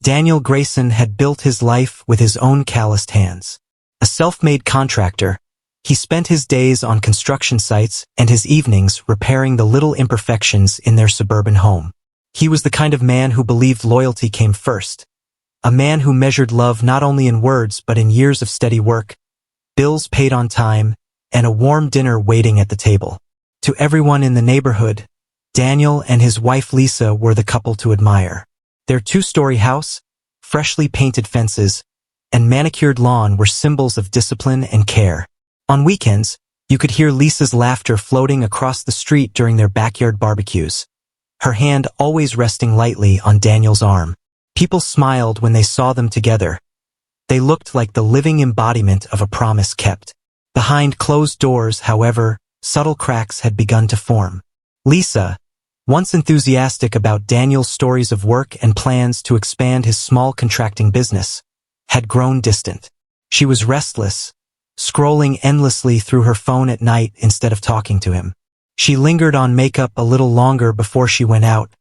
Daniel Grayson had built his life with his own calloused hands. A self-made contractor, he spent his days on construction sites and his evenings repairing the little imperfections in their suburban home. He was the kind of man who believed loyalty came first. A man who measured love not only in words but in years of steady work, bills paid on time, and a warm dinner waiting at the table. To everyone in the neighborhood, Daniel and his wife Lisa were the couple to admire. Their two-story house, freshly painted fences, and manicured lawn were symbols of discipline and care. On weekends, you could hear Lisa's laughter floating across the street during their backyard barbecues, her hand always resting lightly on Daniel's arm. People smiled when they saw them together. They looked like the living embodiment of a promise kept. Behind closed doors, however, subtle cracks had begun to form. Lisa, once enthusiastic about Daniel's stories of work and plans to expand his small contracting business, had grown distant. She was restless, scrolling endlessly through her phone at night instead of talking to him. She lingered on makeup a little longer before she went out,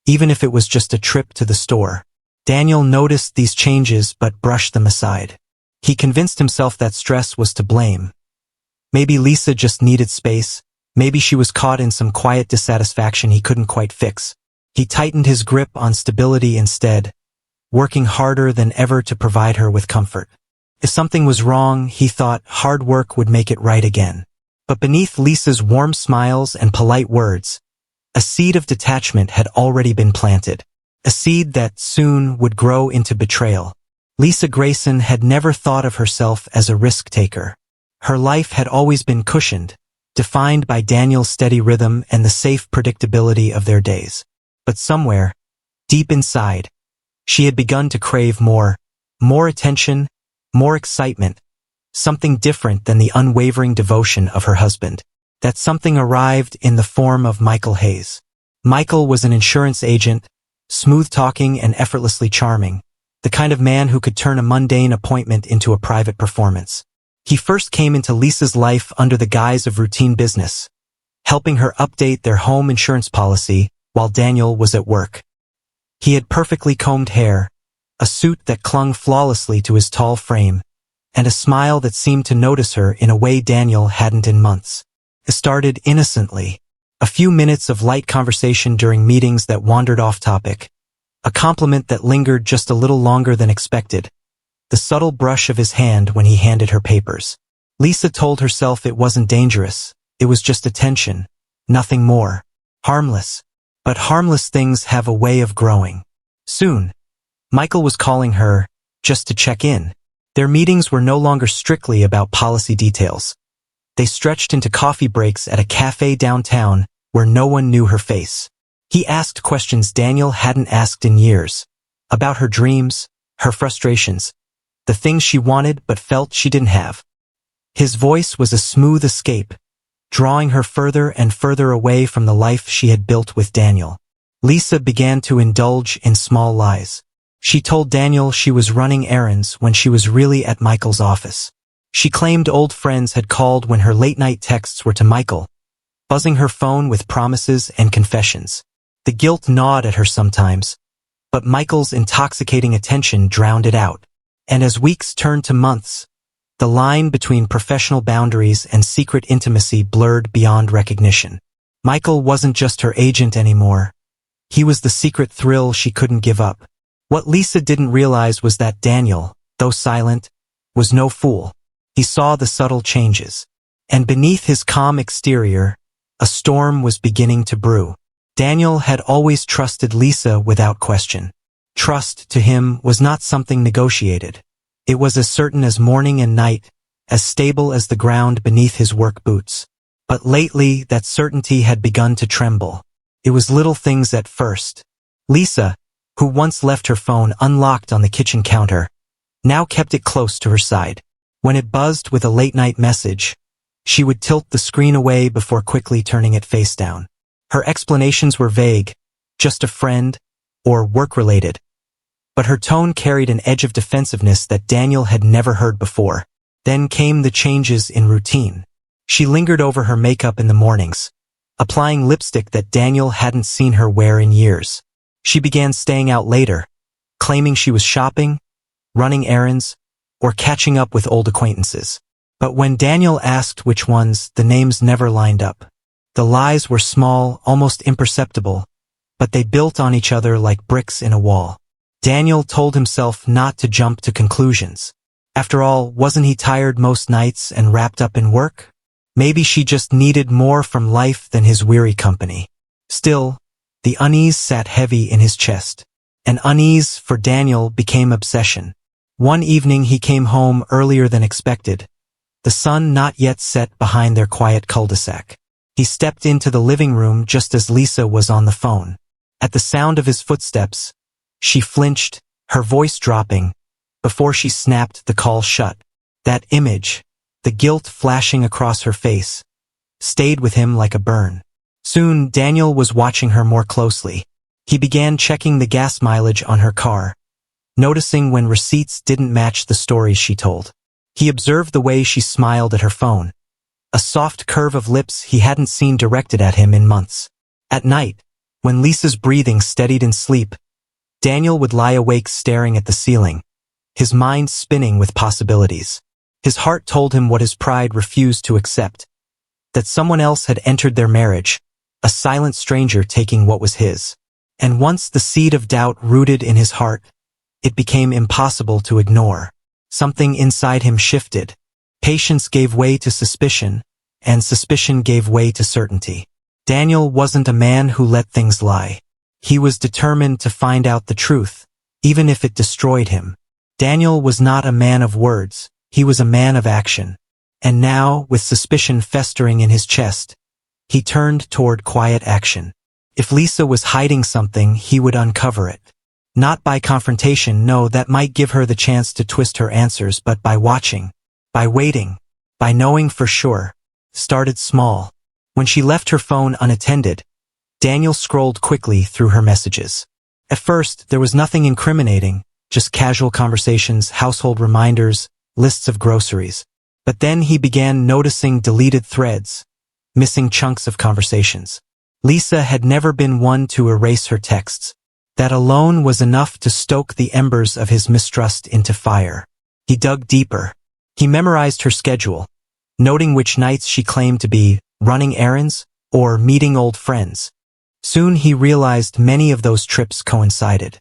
even if it was just a trip to the store. Daniel noticed these changes but brushed them aside. He convinced himself that stress was to blame. Maybe Lisa just needed space. Maybe she was caught in some quiet dissatisfaction he couldn't quite fix. He tightened his grip on stability instead, working harder than ever to provide her with comfort. If something was wrong, he thought hard work would make it right again. But beneath Lisa's warm smiles and polite words, a seed of detachment had already been planted. A seed that soon would grow into betrayal. Lisa Grayson had never thought of herself as a risk-taker. Her life had always been cushioned, defined by Daniel's steady rhythm and the safe predictability of their days. But somewhere, deep inside, she had begun to crave more attention, more excitement, something different than the unwavering devotion of her husband. That something arrived in the form of Michael Hayes. Michael was an insurance agent, smooth-talking and effortlessly charming, the kind of man who could turn a mundane appointment into a private performance. He first came into Lisa's life under the guise of routine business, helping her update their home insurance policy while Daniel was at work. He had perfectly combed hair, a suit that clung flawlessly to his tall frame, and a smile that seemed to notice her in a way Daniel hadn't in months. It started innocently. A few minutes of light conversation during meetings that wandered off topic. A compliment that lingered just a little longer than expected. The subtle brush of his hand when he handed her papers. Lisa told herself it wasn't dangerous. It was just attention. Nothing more. Harmless. But harmless things have a way of growing. Soon, Michael was calling her, just to check in. Their meetings were no longer strictly about policy details. They stretched into coffee breaks at a cafe downtown where no one knew her face. He asked questions Daniel hadn't asked in years. About her dreams, her frustrations, the things she wanted but felt she didn't have. His voice was a smooth escape, drawing her further and further away from the life she had built with Daniel. Lisa began to indulge in small lies. She told Daniel she was running errands when she was really at Michael's office. She claimed old friends had called when her late-night texts were to Michael, buzzing her phone with promises and confessions. The guilt gnawed at her sometimes, but Michael's intoxicating attention drowned it out. And as weeks turned to months, the line between professional boundaries and secret intimacy blurred beyond recognition. Michael wasn't just her agent anymore. He was the secret thrill she couldn't give up. What Lisa didn't realize was that Daniel, though silent, was no fool. He saw the subtle changes. And beneath his calm exterior, a storm was beginning to brew. Daniel had always trusted Lisa without question. Trust to him was not something negotiated. It was as certain as morning and night, as stable as the ground beneath his work boots. But lately, that certainty had begun to tremble. It was little things at first. Lisa, who once left her phone unlocked on the kitchen counter, now kept it close to her side. When it buzzed with a late-night message, she would tilt the screen away before quickly turning it face down. Her explanations were vague, just a friend, or work-related. But her tone carried an edge of defensiveness that Daniel had never heard before. Then came the changes in routine. She lingered over her makeup in the mornings, applying lipstick that Daniel hadn't seen her wear in years. She began staying out later, claiming she was shopping, running errands, or catching up with old acquaintances. But when Daniel asked which ones, the names never lined up. The lies were small, almost imperceptible, but they built on each other like bricks in a wall. Daniel told himself not to jump to conclusions. After all, wasn't he tired most nights and wrapped up in work? Maybe she just needed more from life than his weary company. Still, the unease sat heavy in his chest. And unease, for Daniel, became obsession. One evening he came home earlier than expected, the sun not yet set behind their quiet cul-de-sac. He stepped into the living room just as Lisa was on the phone. At the sound of his footsteps, she flinched, her voice dropping, before she snapped the call shut. That image, the guilt flashing across her face, stayed with him like a burn. Soon, Daniel was watching her more closely. He began checking the gas mileage on her car, noticing when receipts didn't match the stories she told. He observed the way she smiled at her phone, a soft curve of lips he hadn't seen directed at him in months. At night, when Lisa's breathing steadied in sleep, Daniel would lie awake staring at the ceiling, his mind spinning with possibilities. His heart told him what his pride refused to accept, that someone else had entered their marriage, a silent stranger taking what was his. And once the seed of doubt rooted in his heart, it became impossible to ignore. Something inside him shifted. Patience gave way to suspicion, and suspicion gave way to certainty. Daniel wasn't a man who let things lie. He was determined to find out the truth, even if it destroyed him. Daniel was not a man of words, he was a man of action. And now, with suspicion festering in his chest, he turned toward quiet action. If Lisa was hiding something, he would uncover it. Not by confrontation, no, that might give her the chance to twist her answers, but by watching, by waiting, by knowing for sure. Started small. When she left her phone unattended, Daniel scrolled quickly through her messages. At first, there was nothing incriminating, just casual conversations, household reminders, lists of groceries. But then he began noticing deleted threads, missing chunks of conversations. Lisa had never been one to erase her texts. That alone was enough to stoke the embers of his mistrust into fire. He dug deeper. He memorized her schedule, noting which nights she claimed to be running errands or meeting old friends. Soon he realized many of those trips coincided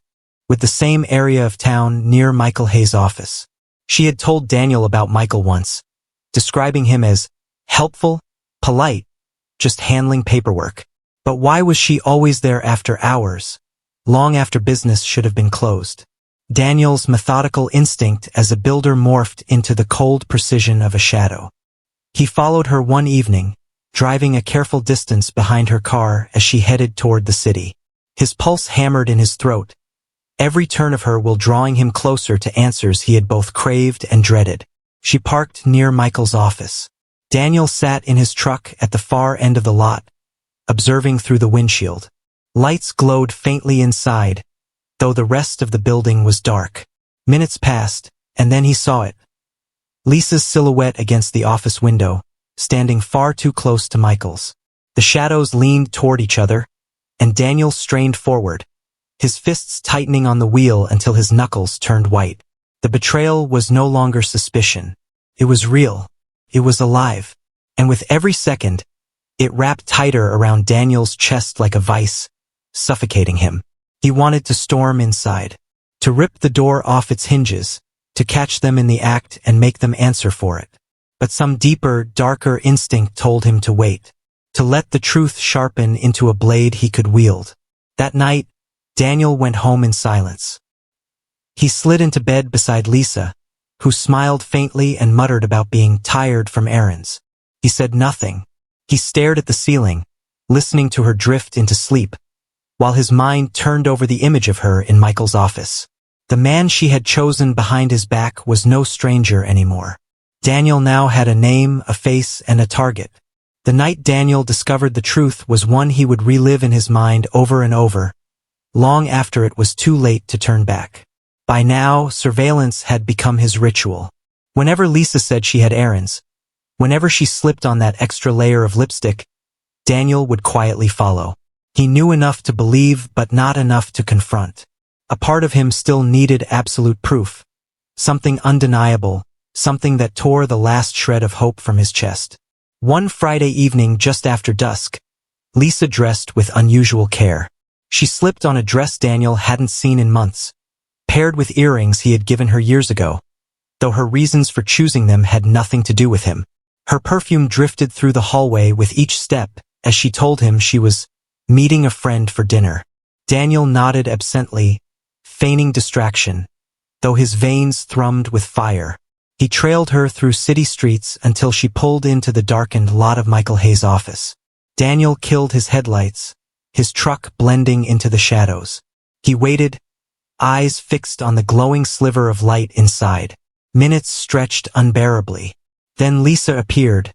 with the same area of town near Michael Hayes' office. She had told Daniel about Michael once, describing him as helpful, polite, just handling paperwork. But why was she always there after hours, long after business should have been closed? Daniel's methodical instinct as a builder morphed into the cold precision of a shadow. He followed her one evening, driving a careful distance behind her car as she headed toward the city. His pulse hammered in his throat, every turn of her will drawing him closer to answers he had both craved and dreaded. She parked near Michael's office. Daniel sat in his truck at the far end of the lot, observing through the windshield. Lights glowed faintly inside, though the rest of the building was dark. Minutes passed, and then he saw it. Lisa's silhouette against the office window, standing far too close to Michael's. The shadows leaned toward each other, and Daniel strained forward, his fists tightening on the wheel until his knuckles turned white. The betrayal was no longer suspicion. It was real. It was alive. And with every second, it wrapped tighter around Daniel's chest like a vice, suffocating him. He wanted to storm inside, to rip the door off its hinges, to catch them in the act and make them answer for it. But some deeper, darker instinct told him to wait, to let the truth sharpen into a blade he could wield. That night, Daniel went home in silence. He slid into bed beside Lisa, who smiled faintly and muttered about being tired from errands. He said nothing. He stared at the ceiling, listening to her drift into sleep, while his mind turned over the image of her in Michael's office. The man she had chosen behind his back was no stranger anymore. Daniel now had a name, a face, and a target. The night Daniel discovered the truth was one he would relive in his mind over and over, long after it was too late to turn back. By now, surveillance had become his ritual. Whenever Lisa said she had errands, whenever she slipped on that extra layer of lipstick, Daniel would quietly follow. He knew enough to believe, but not enough to confront. A part of him still needed absolute proof. Something undeniable, something that tore the last shred of hope from his chest. One Friday evening just after dusk, Lisa dressed with unusual care. She slipped on a dress Daniel hadn't seen in months, paired with earrings he had given her years ago, though her reasons for choosing them had nothing to do with him. Her perfume drifted through the hallway with each step as she told him she was meeting a friend for dinner. Daniel nodded absently, feigning distraction, though his veins thrummed with fire. He trailed her through city streets until she pulled into the darkened lot of Michael Hayes' office. Daniel killed his headlights, his truck blending into the shadows. He waited, eyes fixed on the glowing sliver of light inside. Minutes stretched unbearably. Then Lisa appeared,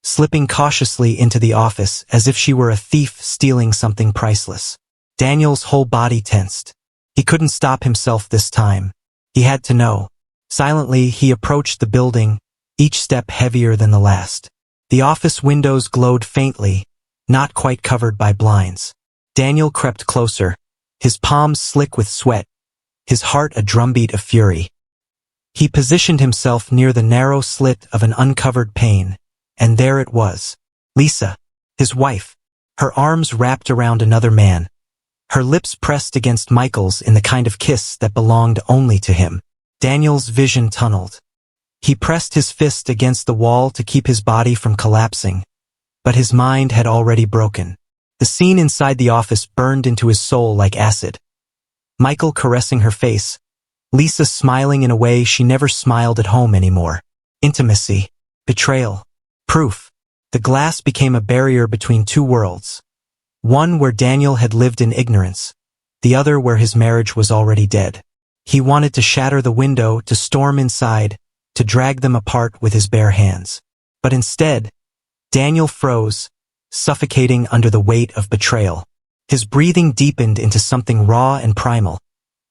slipping cautiously into the office as if she were a thief stealing something priceless. Daniel's whole body tensed. He couldn't stop himself this time. He had to know. Silently, he approached the building, each step heavier than the last. The office windows glowed faintly, not quite covered by blinds. Daniel crept closer, his palms slick with sweat, his heart a drumbeat of fury. He positioned himself near the narrow slit of an uncovered pane, and there it was. Lisa, his wife, her arms wrapped around another man, her lips pressed against Michael's in the kind of kiss that belonged only to him. Daniel's vision tunneled. He pressed his fist against the wall to keep his body from collapsing, but his mind had already broken. The scene inside the office burned into his soul like acid. Michael caressing her face, Lisa smiling in a way she never smiled at home anymore. Intimacy, betrayal, proof. The glass became a barrier between two worlds. One where Daniel had lived in ignorance, the other where his marriage was already dead. He wanted to shatter the window, to storm inside, to drag them apart with his bare hands. But instead, Daniel froze, suffocating under the weight of betrayal. His breathing deepened into something raw and primal,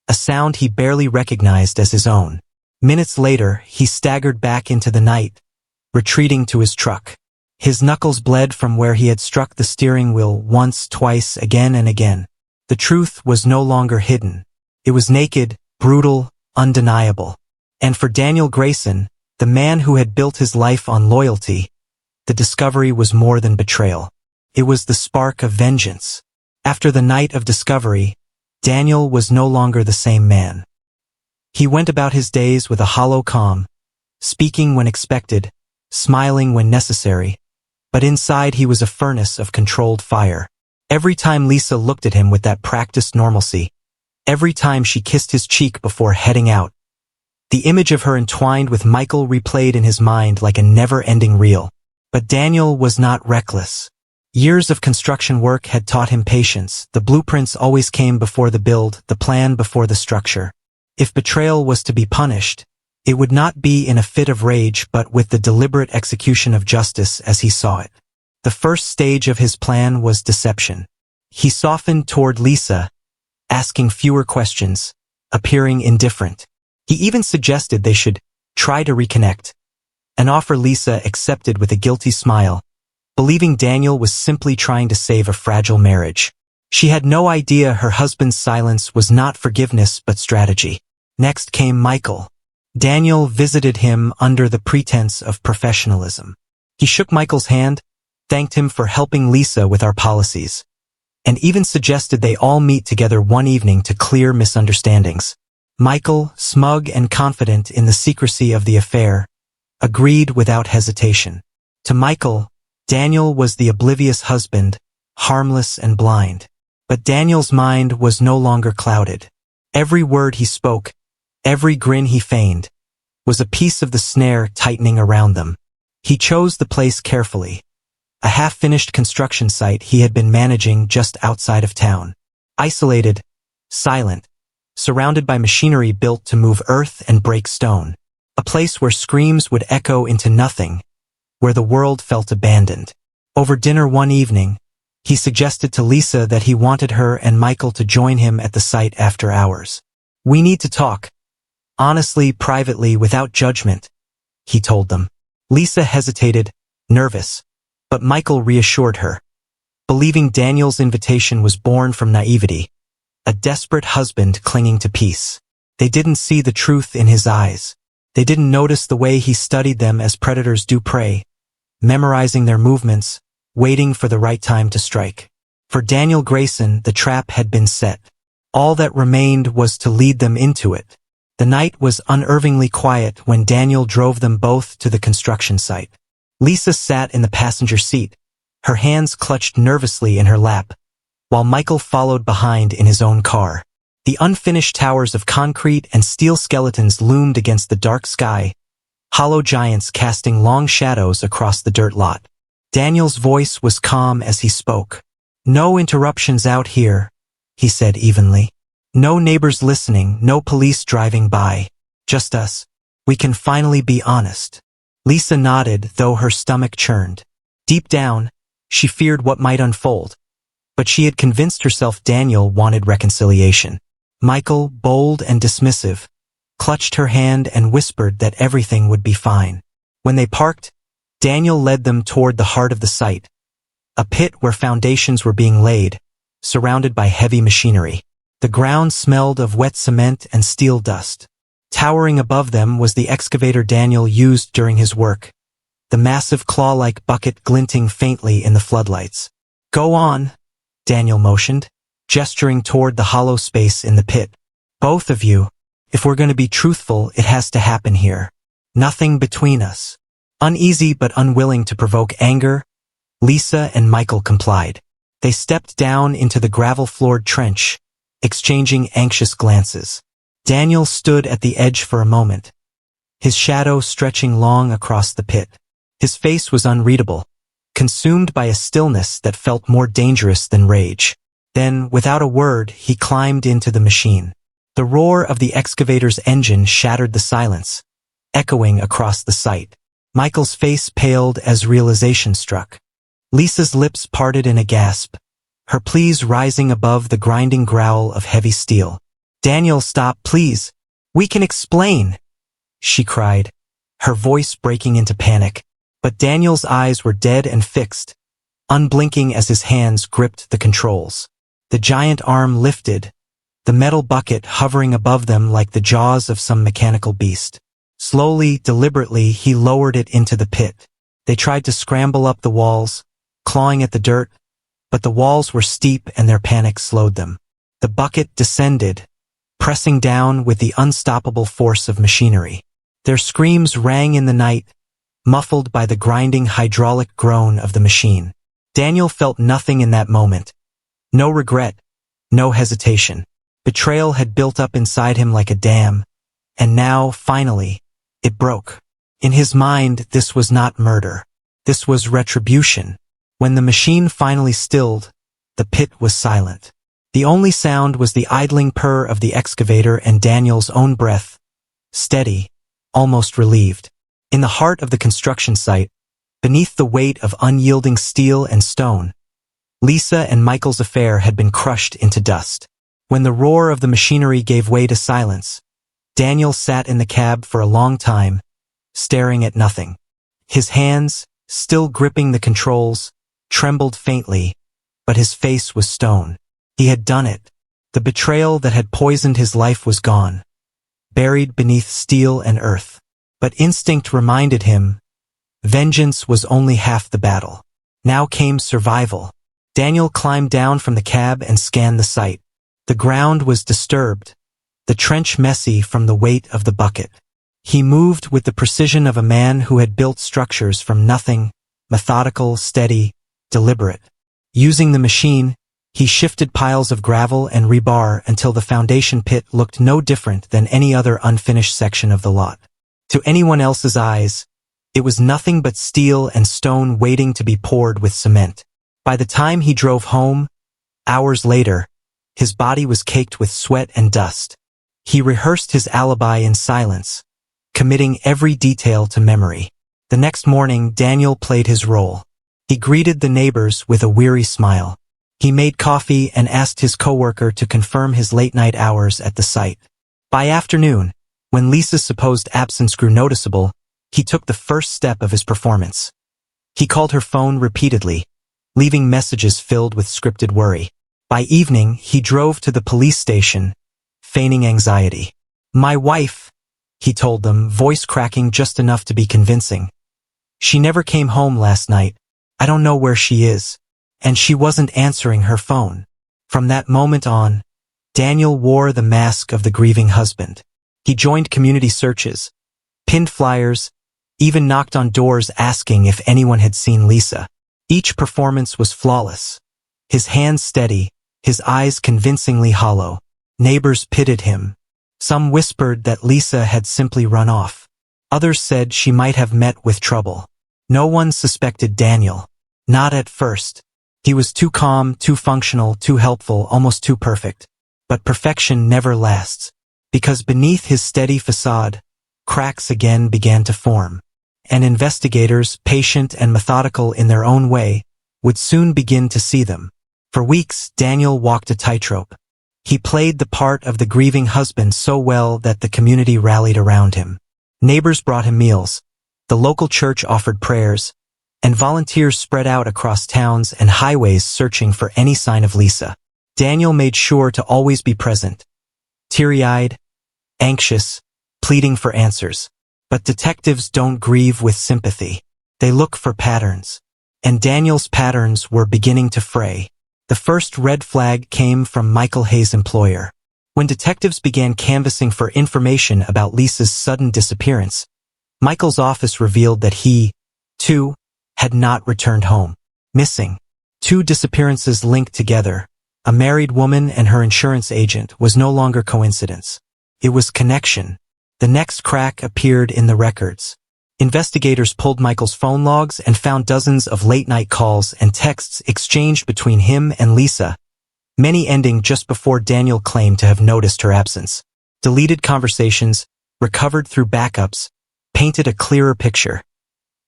a sound he barely recognized as his own. Minutes later, he staggered back into the night, retreating to his truck. His knuckles bled from where he had struck the steering wheel once, twice, again and again. The truth was no longer hidden. It was naked, brutal, undeniable. And for Daniel Grayson, the man who had built his life on loyalty, the discovery was more than betrayal. It was the spark of vengeance. After the night of discovery, Daniel was no longer the same man. He went about his days with a hollow calm, speaking when expected, smiling when necessary, but inside he was a furnace of controlled fire. Every time Lisa looked at him with that practiced normalcy, every time she kissed his cheek before heading out, the image of her entwined with Michael replayed in his mind like a never-ending reel. But Daniel was not reckless. Years of construction work had taught him patience. The blueprints always came before the build, the plan before the structure. If betrayal was to be punished, it would not be in a fit of rage but with the deliberate execution of justice as he saw it. The first stage of his plan was deception. He softened toward Lisa, asking fewer questions, appearing indifferent. He even suggested they should try to reconnect, an offer Lisa accepted with a guilty smile, believing Daniel was simply trying to save a fragile marriage. She had no idea her husband's silence was not forgiveness but strategy. Next came Michael. Daniel visited him under the pretense of professionalism. He shook Michael's hand, thanked him for helping Lisa with our policies, and even suggested they all meet together one evening to clear misunderstandings. Michael, smug and confident in the secrecy of the affair, agreed without hesitation. To Michael, Daniel was the oblivious husband, harmless and blind. But Daniel's mind was no longer clouded. Every word he spoke, every grin he feigned, was a piece of the snare tightening around them. He chose the place carefully, a half-finished construction site he had been managing just outside of town. Isolated, silent, surrounded by machinery built to move earth and break stone. A place where screams would echo into nothing, where the world felt abandoned. Over dinner one evening, he suggested to Lisa that he wanted her and Michael to join him at the site after hours. "We need to talk. Honestly, privately, without judgment," he told them. Lisa hesitated, nervous, but Michael reassured her, believing Daniel's invitation was born from naivety, a desperate husband clinging to peace. They didn't see the truth in his eyes. They didn't notice the way he studied them as predators do prey, memorizing their movements, waiting for the right time to strike. For Daniel Grayson, the trap had been set. All that remained was to lead them into it. The night was unnervingly quiet when Daniel drove them both to the construction site. Lisa sat in the passenger seat, her hands clutched nervously in her lap, while Michael followed behind in his own car. The unfinished towers of concrete and steel skeletons loomed against the dark sky, hollow giants casting long shadows across the dirt lot. Daniel's voice was calm as he spoke. "No interruptions out here," he said evenly. "No neighbors listening, no police driving by. Just us. We can finally be honest." Lisa nodded, though her stomach churned. Deep down, she feared what might unfold, but she had convinced herself Daniel wanted reconciliation. Michael, bold and dismissive, clutched her hand and whispered that everything would be fine. When they parked, Daniel led them toward the heart of the site, a pit where foundations were being laid, surrounded by heavy machinery. The ground smelled of wet cement and steel dust. Towering above them was the excavator Daniel used during his work, the massive claw-like bucket glinting faintly in the floodlights. "Go on," Daniel motioned, gesturing toward the hollow space in the pit. "Both of you. If we're going to be truthful, it has to happen here. Nothing between us." Uneasy but unwilling to provoke anger, Lisa and Michael complied. They stepped down into the gravel-floored trench, exchanging anxious glances. Daniel stood at the edge for a moment, his shadow stretching long across the pit. His face was unreadable, consumed by a stillness that felt more dangerous than rage. Then, without a word, he climbed into the machine. The roar of the excavator's engine shattered the silence, echoing across the site. Michael's face paled as realization struck. Lisa's lips parted in a gasp, her pleas rising above the grinding growl of heavy steel. "Daniel, stop, please. We can explain," she cried, her voice breaking into panic. But Daniel's eyes were dead and fixed, unblinking as his hands gripped the controls. The giant arm lifted, the metal bucket hovering above them like the jaws of some mechanical beast. Slowly, deliberately, he lowered it into the pit. They tried to scramble up the walls, clawing at the dirt, but the walls were steep and their panic slowed them. The bucket descended, pressing down with the unstoppable force of machinery. Their screams rang in the night, muffled by the grinding hydraulic groan of the machine. Daniel felt nothing in that moment. No regret, no hesitation. Betrayal had built up inside him like a dam, and now, finally, it broke. In his mind, this was not murder. This was retribution. When the machine finally stilled, the pit was silent. The only sound was the idling purr of the excavator and Daniel's own breath, steady, almost relieved. In the heart of the construction site, beneath the weight of unyielding steel and stone, Lisa and Michael's affair had been crushed into dust. When the roar of the machinery gave way to silence, Daniel sat in the cab for a long time, staring at nothing. His hands, still gripping the controls, trembled faintly, but his face was stone. He had done it. The betrayal that had poisoned his life was gone, buried beneath steel and earth. But instinct reminded him, vengeance was only half the battle. Now came survival. Daniel climbed down from the cab and scanned the site. The ground was disturbed, the trench messy from the weight of the bucket. He moved with the precision of a man who had built structures from nothing, methodical, steady, deliberate. Using the machine, he shifted piles of gravel and rebar until the foundation pit looked no different than any other unfinished section of the lot. To anyone else's eyes, it was nothing but steel and stone waiting to be poured with cement. By the time he drove home, hours later, his body was caked with sweat and dust. He rehearsed his alibi in silence, committing every detail to memory. The next morning, Daniel played his role. He greeted the neighbors with a weary smile. He made coffee and asked his coworker to confirm his late-night hours at the site. By afternoon, when Lisa's supposed absence grew noticeable, he took the first step of his performance. He called her phone repeatedly, leaving messages filled with scripted worry. By evening, he drove to the police station, feigning anxiety. "My wife," he told them, voice cracking just enough to be convincing. "She never came home last night. I don't know where she is. And she wasn't answering her phone." From that moment on, Daniel wore the mask of the grieving husband. He joined community searches, pinned flyers, even knocked on doors asking if anyone had seen Lisa. Each performance was flawless. His hands steady, his eyes convincingly hollow. Neighbors pitied him. Some whispered that Lisa had simply run off. Others said she might have met with trouble. No one suspected Daniel. Not at first. He was too calm, too functional, too helpful, almost too perfect. But perfection never lasts. Because beneath his steady facade, cracks again began to form. And investigators, patient and methodical in their own way, would soon begin to see them. For weeks, Daniel walked a tightrope. He played the part of the grieving husband so well that the community rallied around him. Neighbors brought him meals. The local church offered prayers, and volunteers spread out across towns and highways searching for any sign of Lisa. Daniel made sure to always be present, teary-eyed, anxious, pleading for answers. But detectives don't grieve with sympathy. They look for patterns. And Daniel's patterns were beginning to fray. The first red flag came from Michael Hayes' employer. When detectives began canvassing for information about Lisa's sudden disappearance, Michael's office revealed that he, too, had not returned home. Missing. 2 disappearances linked together. A married woman and her insurance agent was no longer coincidence. It was connection. The next crack appeared in the records. Investigators pulled Michael's phone logs and found dozens of late-night calls and texts exchanged between him and Lisa, many ending just before Daniel claimed to have noticed her absence. Deleted conversations, recovered through backups, painted a clearer picture.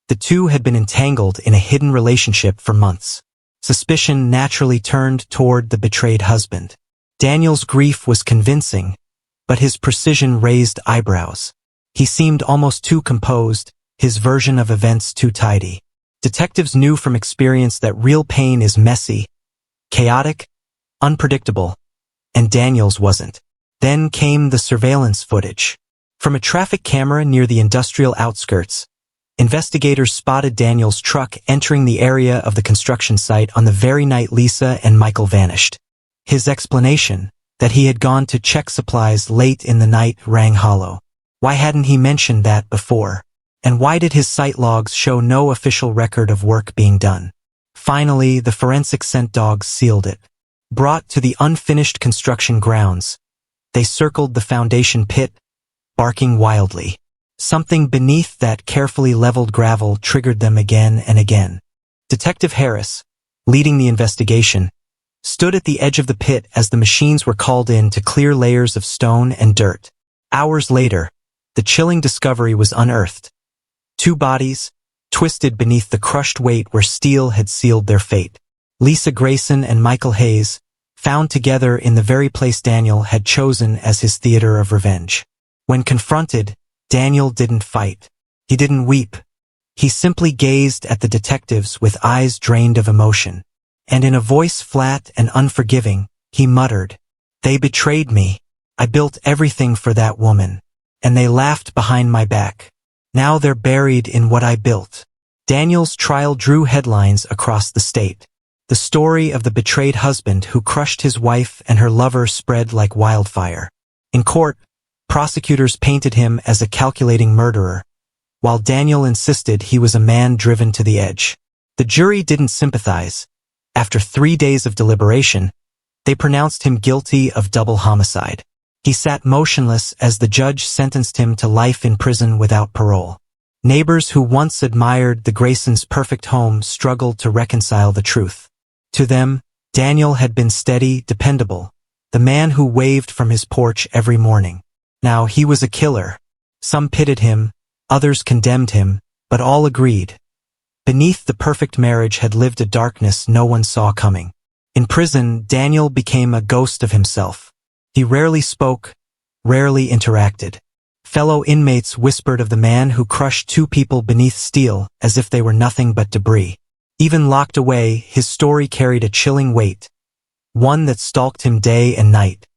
The two had been entangled in a hidden relationship for months. Suspicion naturally turned toward the betrayed husband. Daniel's grief was convincing, but his precision raised eyebrows. He seemed almost too composed, his version of events too tidy. Detectives knew from experience that real pain is messy, chaotic, unpredictable, and Daniel's wasn't. Then came the surveillance footage. From a traffic camera near the industrial outskirts, investigators spotted Daniel's truck entering the area of the construction site on the very night Lisa and Michael vanished. His explanation, that he had gone to check supplies late in the night, rang hollow. Why hadn't he mentioned that before? And why did his site logs show no official record of work being done? Finally, the forensic scent dogs sealed it. Brought to the unfinished construction grounds, they circled the foundation pit, barking wildly. Something beneath that carefully leveled gravel triggered them again and again. Detective Harris, leading the investigation, stood at the edge of the pit as the machines were called in to clear layers of stone and dirt. Hours later, the chilling discovery was unearthed. 2 bodies, twisted beneath the crushed weight where steel had sealed their fate. Lisa Grayson and Michael Hayes, found together in the very place Daniel had chosen as his theater of revenge. When confronted, Daniel didn't fight. He didn't weep. He simply gazed at the detectives with eyes drained of emotion. And in a voice flat and unforgiving, he muttered, "They betrayed me. I built everything for that woman. And they laughed behind my back. Now they're buried in what I built." Daniel's trial drew headlines across the state. The story of the betrayed husband who crushed his wife and her lover spread like wildfire. In court, prosecutors painted him as a calculating murderer, while Daniel insisted he was a man driven to the edge. The jury didn't sympathize. After 3 days of deliberation, they pronounced him guilty of double homicide. He sat motionless as the judge sentenced him to life in prison without parole. Neighbors who once admired the Graysons' perfect home struggled to reconcile the truth. To them, Daniel had been steady, dependable, the man who waved from his porch every morning. Now he was a killer. Some pitied him, others condemned him, but all agreed. Beneath the perfect marriage had lived a darkness no one saw coming. In prison, Daniel became a ghost of himself. He rarely spoke, rarely interacted. Fellow inmates whispered of the man who crushed 2 people beneath steel as if they were nothing but debris. Even locked away, his story carried a chilling weight. one that stalked him day and night.